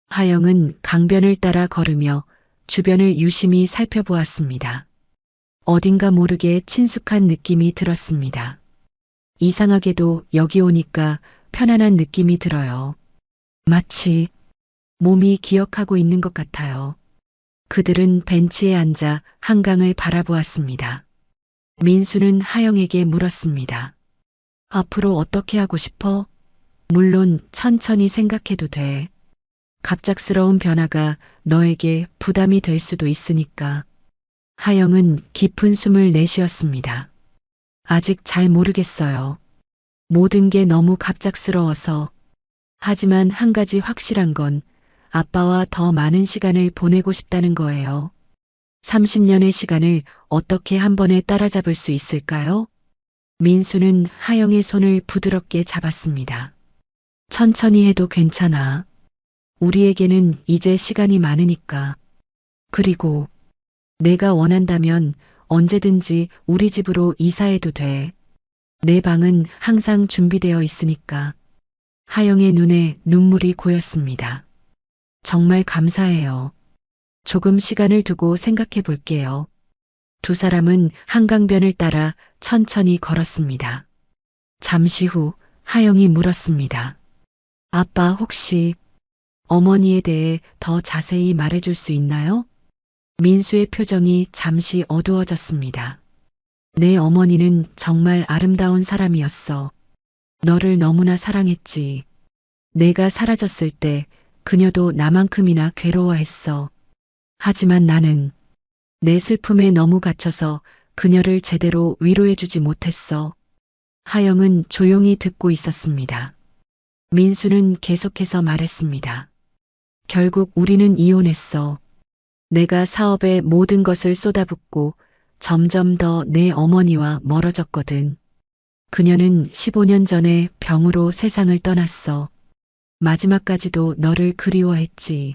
하영은 강변을 따라 걸으며 주변을 유심히 살펴보았습니다. 어딘가 모르게 친숙한 느낌이 들었습니다. 이상하게도 여기 오니까 편안한 느낌이 들어요. 마치 몸이 기억하고 있는 것 같아요. 그들은 벤치에 앉아 한강을 바라보았습니다. 민수는 하영에게 물었습니다. 앞으로 어떻게 하고 싶어? 물론 천천히 생각해도 돼. 갑작스러운 변화가 너에게 부담이 될 수도 있으니까. 하영은 깊은 숨을 내쉬었습니다. 아직 잘 모르겠어요. 모든 게 너무 갑작스러워서. 하지만 한 가지 확실한 건 아빠와 더 많은 시간을 보내고 싶다는 거예요. 30년의 시간을 어떻게 한 번에 따라잡을 수 있을까요? 민수는 하영의 손을 부드럽게 잡았습니다. 천천히 해도 괜찮아. 우리에게는 이제 시간이 많으니까. 그리고 내가 원한다면 언제든지 우리 집으로 이사해도 돼. 내 방은 항상 준비되어 있으니까. 하영의 눈에 눈물이 고였습니다. 정말 감사해요. 조금 시간을 두고 생각해 볼게요. 두 사람은 한강변을 따라 천천히 걸었습니다. 잠시 후 하영이 물었습니다. 아빠 혹시 어머니에 대해 더 자세히 말해줄 수 있나요? 민수의 표정이 잠시 어두워졌습니다. 내 어머니는 정말 아름다운 사람이었어. 너를 너무나 사랑했지. 내가 사라졌을 때 그녀도 나만큼이나 괴로워했어. 하지만 나는 내 슬픔에 너무 갇혀서 그녀를 제대로 위로해주지 못했어. 하영은 조용히 듣고 있었습니다. 민수는 계속해서 말했습니다. 결국 우리는 이혼했어. 내가 사업에 모든 것을 쏟아붓고 점점 더 내 어머니와 멀어졌거든. 그녀는 15년 전에 병으로 세상을 떠났어. 마지막까지도 너를 그리워했지.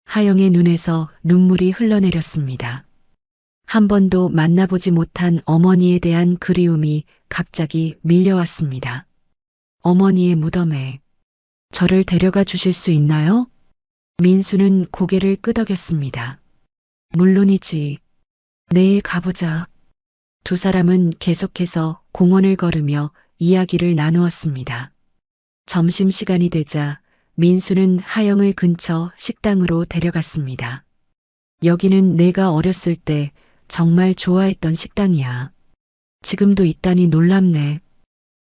하영의 눈에서 눈물이 흘러내렸습니다. 한 번도 만나보지 못한 어머니에 대한 그리움이 갑자기 밀려왔습니다. 어머니의 무덤에 저를 데려가 주실 수 있나요? 민수는 고개를 끄덕였습니다. 물론이지. 내일 가보자. 두 사람은 계속해서 공원을 걸으며 이야기를 나누었습니다. 점심시간이 되자 민수는 하영을 근처 식당으로 데려갔습니다. 여기는 내가 어렸을 때 정말 좋아했던 식당이야. 지금도 있다니 놀랍네.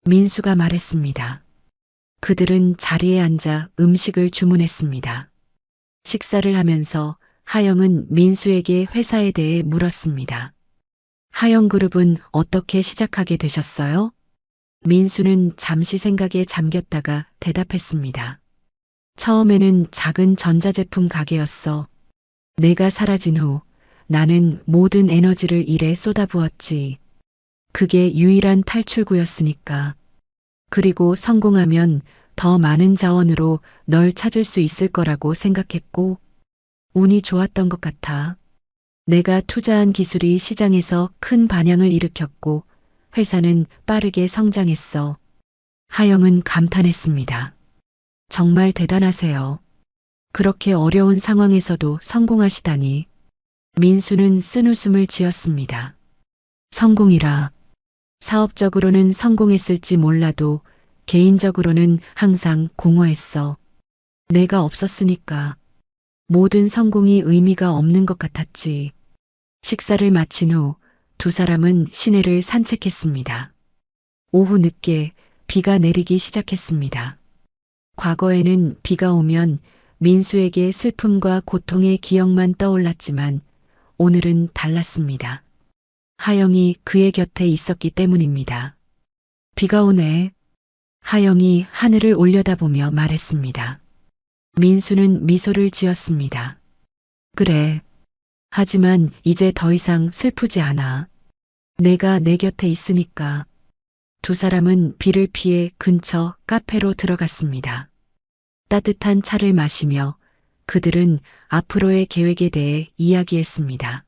민수가 말했습니다. 그들은 자리에 앉아 음식을 주문했습니다. 식사를 하면서 하영은 민수에게 회사에 대해 물었습니다. 하영그룹은 어떻게 시작하게 되셨어요? 민수는 잠시 생각에 잠겼다가 대답했습니다. 처음에는 작은 전자제품 가게였어. 내가 사라진 후 나는 모든 에너지를 일에 쏟아부었지. 그게 유일한 탈출구였으니까. 그리고 성공하면 더 많은 자원으로 널 찾을 수 있을 거라고 생각했고, 운이 좋았던 것 같아. 내가 투자한 기술이 시장에서 큰 반향을 일으켰고, 회사는 빠르게 성장했어. 하영은 감탄했습니다. 정말 대단하세요. 그렇게 어려운 상황에서도 성공하시다니. 민수는 쓴웃음을 지었습니다. 성공이라. 사업적으로는 성공했을지 몰라도 개인적으로는 항상 공허했어. 내가 없었으니까 모든 성공이 의미가 없는 것 같았지. 식사를 마친 후 두 사람은 시내를 산책했습니다. 오후 늦게 비가 내리기 시작했습니다. 과거에는 비가 오면 민수에게 슬픔과 고통의 기억만 떠올랐지만 오늘은 달랐습니다. 하영이 그의 곁에 있었기 때문입니다. 비가 오네. 하영이 하늘을 올려다보며 말했습니다. 민수는 미소를 지었습니다. 그래. 하지만 이제 더 이상 슬프지 않아. 내가 내 곁에 있으니까. 두 사람은 비를 피해 근처 카페로 들어갔습니다. 따뜻한 차를 마시며 그들은 앞으로의 계획에 대해 이야기했습니다.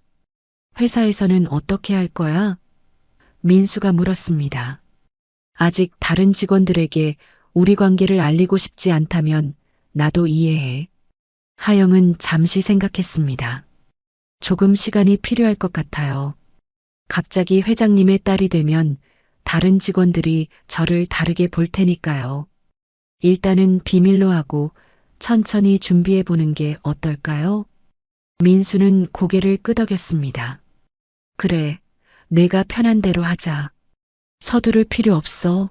회사에서는 어떻게 할 거야? 민수가 물었습니다. 아직 다른 직원들에게 우리 관계를 알리고 싶지 않다면 나도 이해해. 하영은 잠시 생각했습니다. 조금 시간이 필요할 것 같아요. 갑자기 회장님의 딸이 되면 다른 직원들이 저를 다르게 볼 테니까요. 일단은 비밀로 하고 천천히 준비해 보는 게 어떨까요? 민수는 고개를 끄덕였습니다. 그래, 내가 편한 대로 하자. 서두를 필요 없어.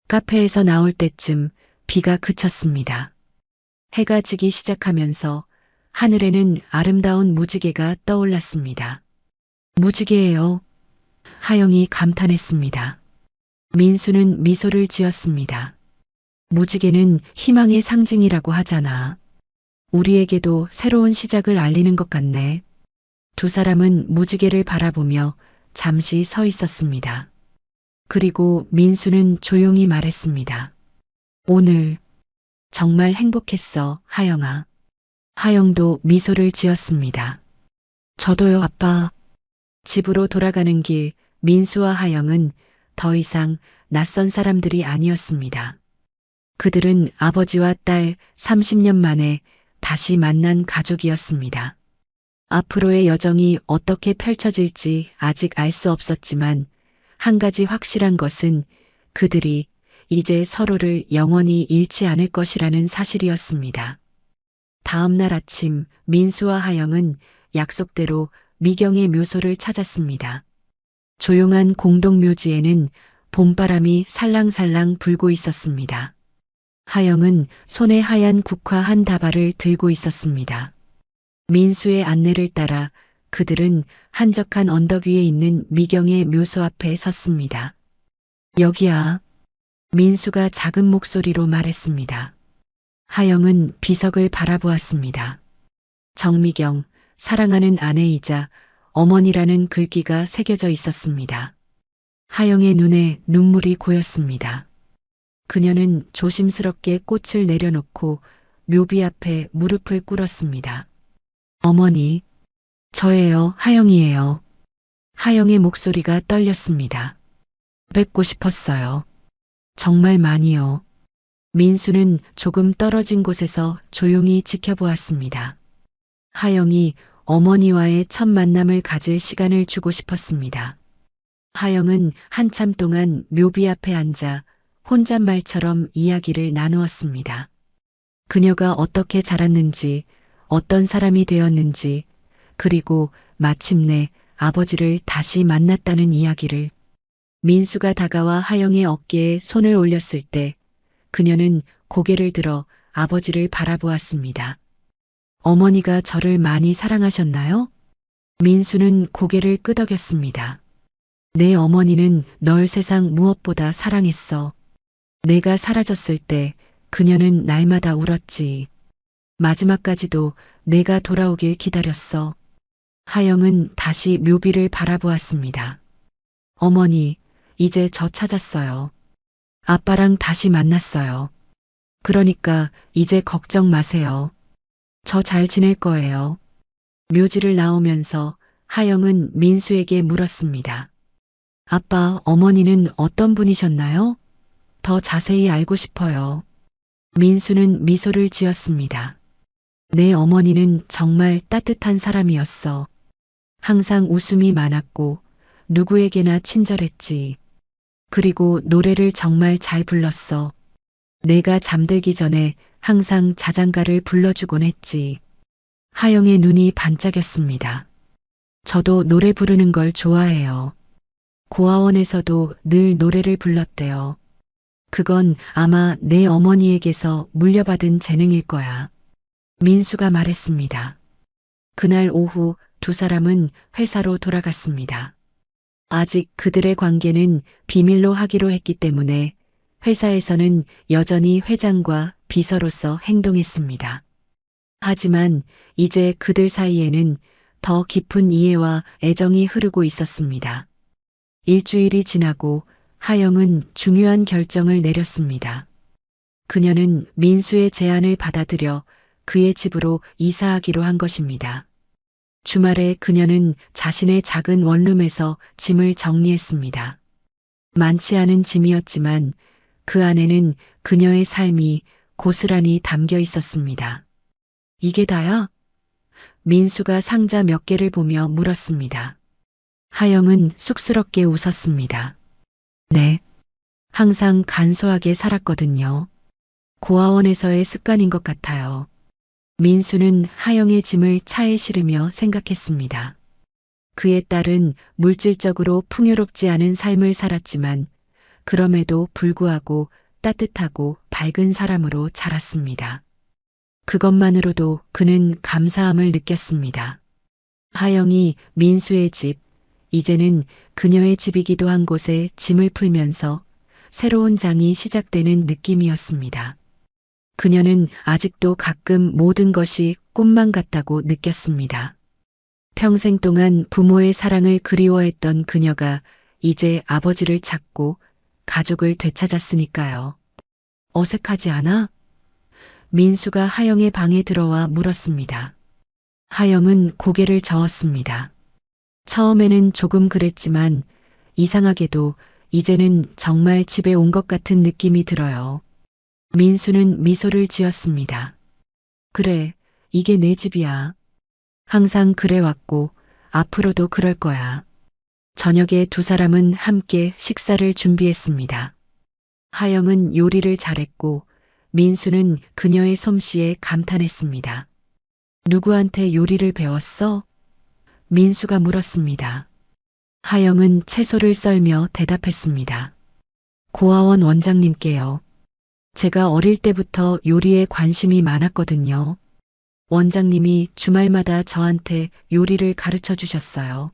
카페에서 나올 때쯤 비가 그쳤습니다. 해가 지기 시작하면서 하늘에는 아름다운 무지개가 떠올랐습니다. 무지개예요. 하영이 감탄했습니다. 민수는 미소를 지었습니다. 무지개는 희망의 상징이라고 하잖아. 우리에게도 새로운 시작을 알리는 것 같네. 두 사람은 무지개를 바라보며 잠시 서 있었습니다. 그리고 민수는 조용히 말했습니다. 오늘 정말 행복했어, 하영아. 하영도 미소를 지었습니다. 저도요, 아빠. 집으로 돌아가는 길 민수와 하영은 더 이상 낯선 사람들이 아니었습니다. 그들은 아버지와 딸 30년 만에 다시 만난 가족이었습니다. 앞으로의 여정이 어떻게 펼쳐질지 아직 알 수 없었지만 한 가지 확실한 것은 그들이 이제 서로를 영원히 잃지 않을 것이라는 사실이었습니다. 다음 날 아침 민수와 하영은 약속대로 미경의 묘소를 찾았습니다. 조용한 공동묘지에는 봄바람이 살랑살랑 불고 있었습니다. 하영은 손에 하얀 국화 한 다발을 들고 있었습니다. 민수의 안내를 따라 그들은 한적한 언덕 위에 있는 미경의 묘소 앞에 섰습니다. 여기야. 민수가 작은 목소리로 말했습니다. 하영은 비석을 바라보았습니다. 정미경, 사랑하는 아내이자 어머니라는 글귀가 새겨져 있었습니다. 하영의 눈에 눈물이 고였습니다. 그녀는 조심스럽게 꽃을 내려놓고 묘비 앞에 무릎을 꿇었습니다. 어머니, 저예요, 하영이에요. 하영의 목소리가 떨렸습니다. 뵙고 싶었어요. 정말 많이요. 민수는 조금 떨어진 곳에서 조용히 지켜보았습니다. 하영이 어머니와의 첫 만남을 가질 시간을 주고 싶었습니다. 하영은 한참 동안 묘비 앞에 앉아 혼잣말처럼 이야기를 나누었습니다. 그녀가 어떻게 자랐는지, 어떤 사람이 되었는지, 그리고 마침내 아버지를 다시 만났다는 이야기를. 민수가 다가와 하영의 어깨에 손을 올렸을 때 그녀는 고개를 들어 아버지를 바라보았습니다. 어머니가 저를 많이 사랑하셨나요? 민수는 고개를 끄덕였습니다. 내 어머니는 널 세상 무엇보다 사랑했어. 내가 사라졌을 때 그녀는 날마다 울었지. 마지막까지도 내가 돌아오길 기다렸어. 하영은 다시 묘비를 바라보았습니다. 어머니, 이제 저 찾았어요. 아빠랑 다시 만났어요. 그러니까 이제 걱정 마세요. 저 잘 지낼 거예요. 묘지를 나오면서 하영은 민수에게 물었습니다. 아빠, 어머니는 어떤 분이셨나요? 더 자세히 알고 싶어요. 민수는 미소를 지었습니다. 내 어머니는 정말 따뜻한 사람이었어. 항상 웃음이 많았고 누구에게나 친절했지. 그리고 노래를 정말 잘 불렀어. 내가 잠들기 전에 항상 자장가를 불러주곤 했지. 하영의 눈이 반짝였습니다. 저도 노래 부르는 걸 좋아해요. 고아원에서도 늘 노래를 불렀대요. 그건 아마 내 어머니에게서 물려받은 재능일 거야. 민수가 말했습니다. 그날 오후 두 사람은 회사로 돌아갔습니다. 아직 그들의 관계는 비밀로 하기로 했기 때문에 회사에서는 여전히 회장과 비서로서 행동했습니다. 하지만 이제 그들 사이에는 더 깊은 이해와 애정이 흐르고 있었습니다. 일주일이 지나고 하영은 중요한 결정을 내렸습니다. 그녀는 민수의 제안을 받아들여 그의 집으로 이사하기로 한 것입니다. 주말에 그녀는 자신의 작은 원룸에서 짐을 정리했습니다. 많지 않은 짐이었지만 그 안에는 그녀의 삶이 고스란히 담겨 있었습니다. 이게 다야? 민수가 상자 몇 개를 보며 물었습니다. 하영은 쑥스럽게 웃었습니다. 네. 항상 간소하게 살았거든요. 고아원에서의 습관인 것 같아요. 민수는 하영의 짐을 차에 실으며 생각했습니다. 그의 딸은 물질적으로 풍요롭지 않은 삶을 살았지만 그럼에도 불구하고 따뜻하고 밝은 사람으로 자랐습니다. 그것만으로도 그는 감사함을 느꼈습니다. 하영이 민수의 집, 이제는 그녀의 집이기도 한 곳에 짐을 풀면서 새로운 장이 시작되는 느낌이었습니다. 그녀는 아직도 가끔 모든 것이 꿈만 같다고 느꼈습니다. 평생 동안 부모의 사랑을 그리워했던 그녀가 이제 아버지를 찾고 가족을 되찾았으니까요. 어색하지 않아? 민수가 하영의 방에 들어와 물었습니다. 하영은 고개를 저었습니다. 처음에는 조금 그랬지만 이상하게도 이제는 정말 집에 온 것 같은 느낌이 들어요. 민수는 미소를 지었습니다. 그래, 이게 내 집이야. 항상 그래왔고 앞으로도 그럴 거야. 저녁에 두 사람은 함께 식사를 준비했습니다. 하영은 요리를 잘했고 민수는 그녀의 솜씨에 감탄했습니다. 누구한테 요리를 배웠어? 민수가 물었습니다. 하영은 채소를 썰며 대답했습니다. 고아원 원장님께요. 제가 어릴 때부터 요리에 관심이 많았거든요. 원장님이 주말마다 저한테 요리를 가르쳐 주셨어요.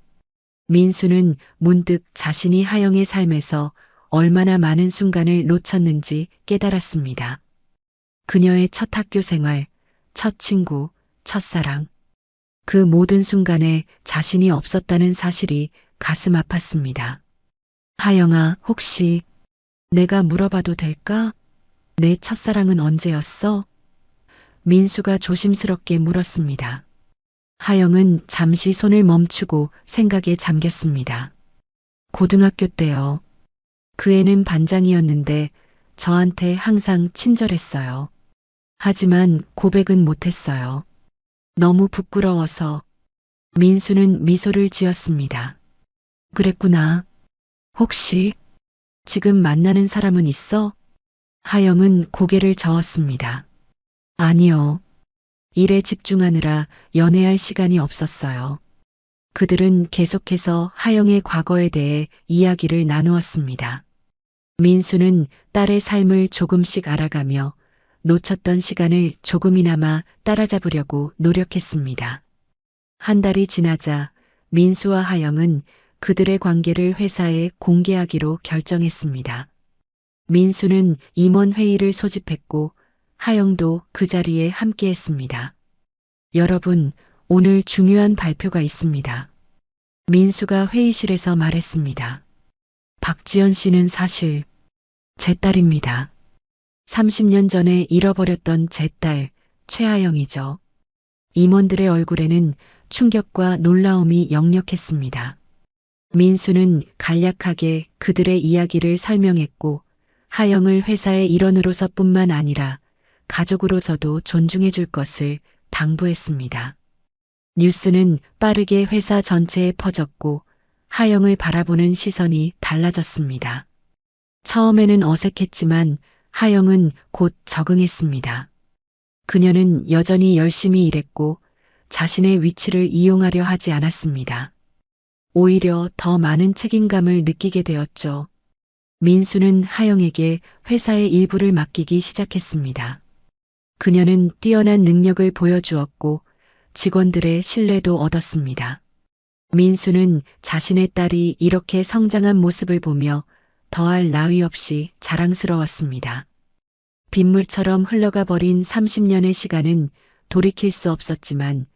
민수는 문득 자신이 하영의 삶에서 얼마나 많은 순간을 놓쳤는지 깨달았습니다. 그녀의 첫 학교 생활, 첫 친구, 첫사랑. 그 모든 순간에 자신이 없었다는 사실이 가슴 아팠습니다. 하영아, 혹시 내가 물어봐도 될까? 내 첫사랑은 언제였어? 민수가 조심스럽게 물었습니다. 하영은 잠시 손을 멈추고 생각에 잠겼습니다. 고등학교 때요. 그 애는 반장이었는데 저한테 항상 친절했어요. 하지만 고백은 못했어요. 너무 부끄러워서. 민수는 미소를 지었습니다. 그랬구나. 혹시 지금 만나는 사람은 있어? 하영은 고개를 저었습니다. 아니요. 일에 집중하느라 연애할 시간이 없었어요. 그들은 계속해서 하영의 과거에 대해 이야기를 나누었습니다. 민수는 딸의 삶을 조금씩 알아가며 놓쳤던 시간을 조금이나마 따라잡으려고 노력했습니다. 한 달이 지나자 민수와 하영은 그들의 관계를 회사에 공개하기로 결정했습니다. 민수는 임원회의를 소집했고 하영도 그 자리에 함께했습니다. 여러분, 오늘 중요한 발표가 있습니다. 민수가 회의실에서 말했습니다. 박지연 씨는 사실 제 딸입니다. 30년 전에 잃어버렸던 제 딸, 최하영이죠. 임원들의 얼굴에는 충격과 놀라움이 역력했습니다. 민수는 간략하게 그들의 이야기를 설명했고 하영을 회사의 일원으로서뿐만 아니라 가족으로서도 존중해 줄 것을 당부했습니다. 뉴스는 빠르게 회사 전체에 퍼졌고 하영을 바라보는 시선이 달라졌습니다. 처음에는 어색했지만 하영은 곧 적응했습니다. 그녀는 여전히 열심히 일했고 자신의 위치를 이용하려 하지 않았습니다. 오히려 더 많은 책임감을 느끼게 되었죠. 민수는 하영에게 회사의 일부를 맡기기 시작했습니다. 그녀는 뛰어난 능력을 보여주었고 직원들의 신뢰도 얻었습니다. 민수는 자신의 딸이 이렇게 성장한 모습을 보며 더할 나위 없이 자랑스러웠습니다. 빗물처럼 흘러가 버린 30년의 시간은 돌이킬 수 없었지만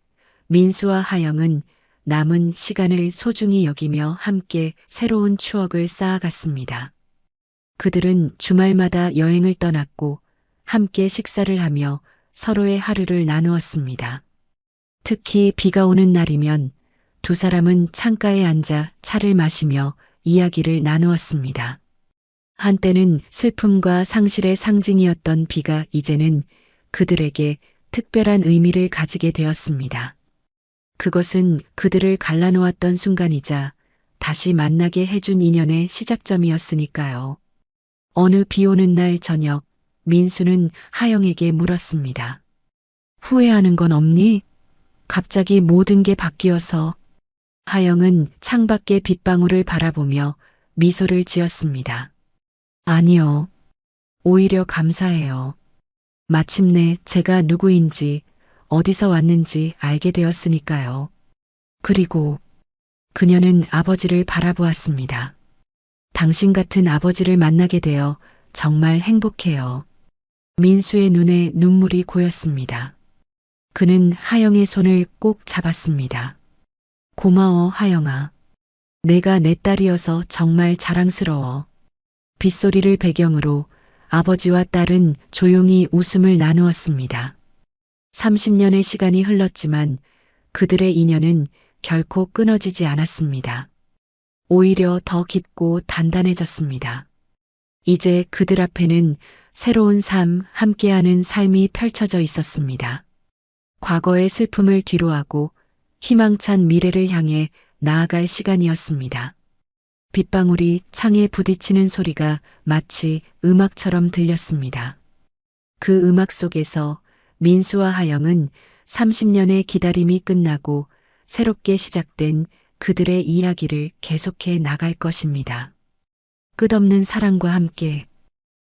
민수와 하영은 남은 시간을 소중히 여기며 함께 새로운 추억을 쌓아갔습니다. 그들은 주말마다 여행을 떠났고 함께 식사를 하며 서로의 하루를 나누었습니다. 특히 비가 오는 날이면 두 사람은 창가에 앉아 차를 마시며 이야기를 나누었습니다. 한때는 슬픔과 상실의 상징이었던 비가 이제는 그들에게 특별한 의미를 가지게 되었습니다. 그것은 그들을 갈라놓았던 순간이자 다시 만나게 해준 인연의 시작점이었으니까요. 어느 비 오는 날 저녁, 민수는 하영에게 물었습니다. 후회하는 건 없니? 갑자기 모든 게 바뀌어서. 하영은 창밖의 빗방울을 바라보며 미소를 지었습니다. 아니요. 오히려 감사해요. 마침내 제가 누구인지 어디서 왔는지 알게 되었으니까요. 그리고 그녀는 아버지를 바라보았습니다. 당신 같은 아버지를 만나게 되어 정말 행복해요. 민수의 눈에 눈물이 고였습니다. 그는 하영의 손을 꼭 잡았습니다. 고마워, 하영아. 내가 내 딸이어서 정말 자랑스러워. 빗소리를 배경으로 아버지와 딸은 조용히 웃음을 나누었습니다. 30년의 시간이 흘렀지만 그들의 인연은 결코 끊어지지 않았습니다. 오히려 더 깊고 단단해졌습니다. 이제 그들 앞에는 새로운 삶, 함께하는 삶이 펼쳐져 있었습니다. 과거의 슬픔을 뒤로하고 희망찬 미래를 향해 나아갈 시간이었습니다. 빗방울이 창에 부딪히는 소리가 마치 음악처럼 들렸습니다. 그 음악 속에서 민수와 하영은 30년의 기다림이 끝나고 새롭게 시작된 그들의 이야기를 계속해 나갈 것입니다. 끝없는 사랑과 함께